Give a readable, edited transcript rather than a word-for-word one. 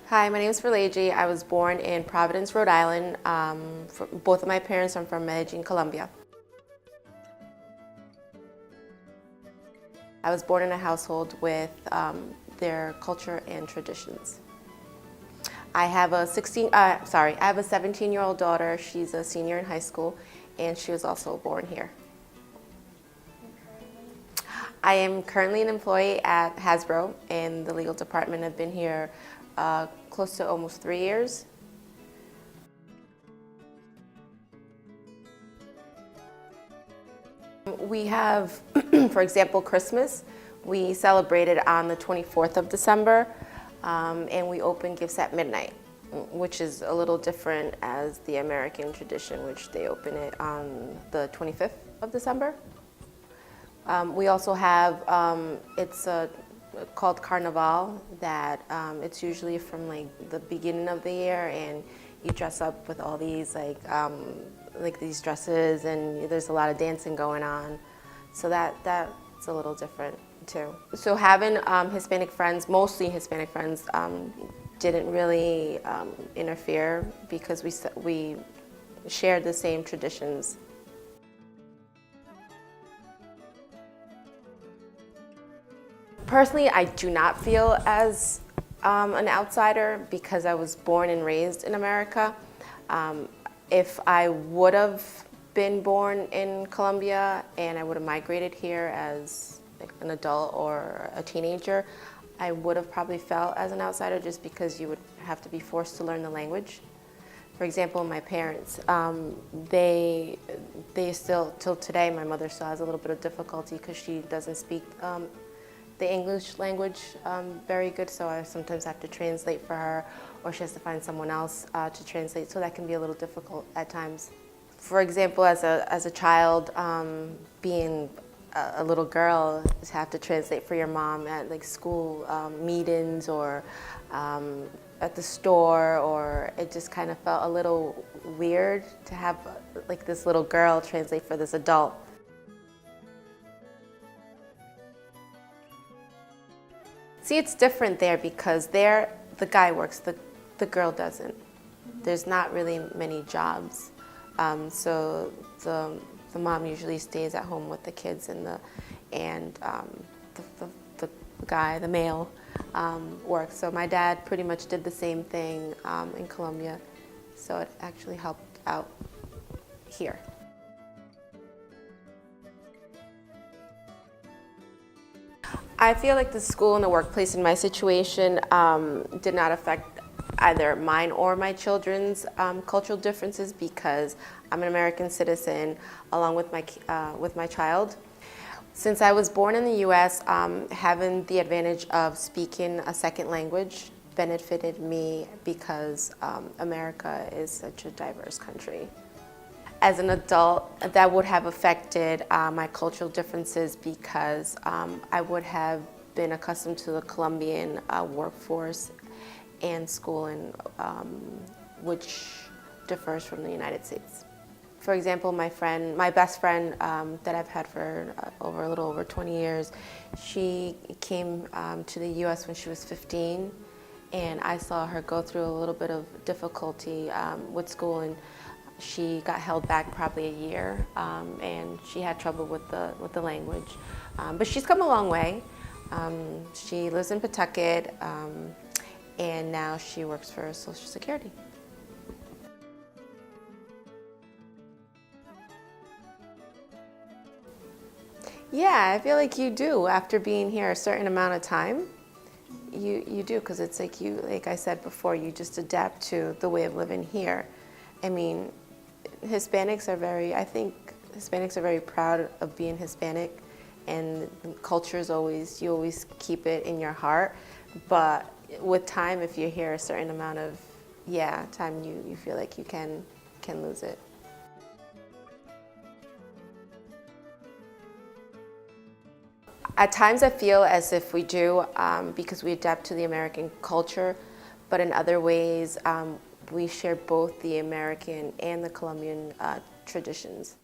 Hi, my name is Verleji. I was born in Providence, Rhode Island. Both of my parents are from Medellin, Colombia. I was born in a household with their culture and traditions. I have a 17-year-old daughter. She's a senior in high school, and she was also born here. I am currently an employee at Hasbro in the legal department. I've been here close to almost 3 years. We have, for example, Christmas. We celebrated on the 24th of December, and we open gifts at midnight, which is a little different as the American tradition, which they open it on the 25th of December. We also have, it's called Carnival, that it's usually from like the beginning of the year, and you dress up with all these like these dresses, and there's a lot of dancing going on. So that's a little different too. So having Hispanic friends, mostly Hispanic friends, didn't really interfere because we shared the same traditions. Personally, I do not feel as an outsider because I was born and raised in America. If I would have been born in Colombia and I would have migrated here as like an adult or a teenager, I would have probably felt as an outsider just because you would have to be forced to learn the language. For example, my parents, they still, till today, my mother still has a little bit of difficulty because she doesn't speak the English language very good, so I sometimes have to translate for her, or she has to find someone else to translate, so that can be a little difficult at times. For example, as a child, being a little girl, to have to translate for your mom at like school meetings or at the store, or it just kind of felt a little weird to have like this little girl translate for this adult. See, it's different there because there the guy works, the girl doesn't. There's not really many jobs, so the mom usually stays at home with the kids, and the guy, the male, works. So my dad pretty much did the same thing in Colombia, so it actually helped out here. I feel like the school and the workplace in my situation did not affect either mine or my children's cultural differences because I'm an American citizen along with my child. Since I was born in the U.S., having the advantage of speaking a second language benefited me because America is such a diverse country. As an adult, that would have affected my cultural differences because I would have been accustomed to the Colombian workforce and schooling, which differs from the United States. For example, my best friend that I've had for a little over 20 years, she came to the U.S. when she was 15, and I saw her go through a little bit of difficulty with school, and she got held back probably a year, and she had trouble with the language. But she's come a long way. She lives in Pawtucket, and now she works for Social Security. Yeah, I feel like you do. After being here a certain amount of time, you do, because it's like I said before, you just adapt to the way of living here. I mean, I think Hispanics are very proud of being Hispanic, and culture is you always keep it in your heart. But with time, if you're here a certain amount of time, you feel like you can lose it. At times I feel as if we do because we adapt to the American culture, but in other ways we share both the American and the Colombian traditions.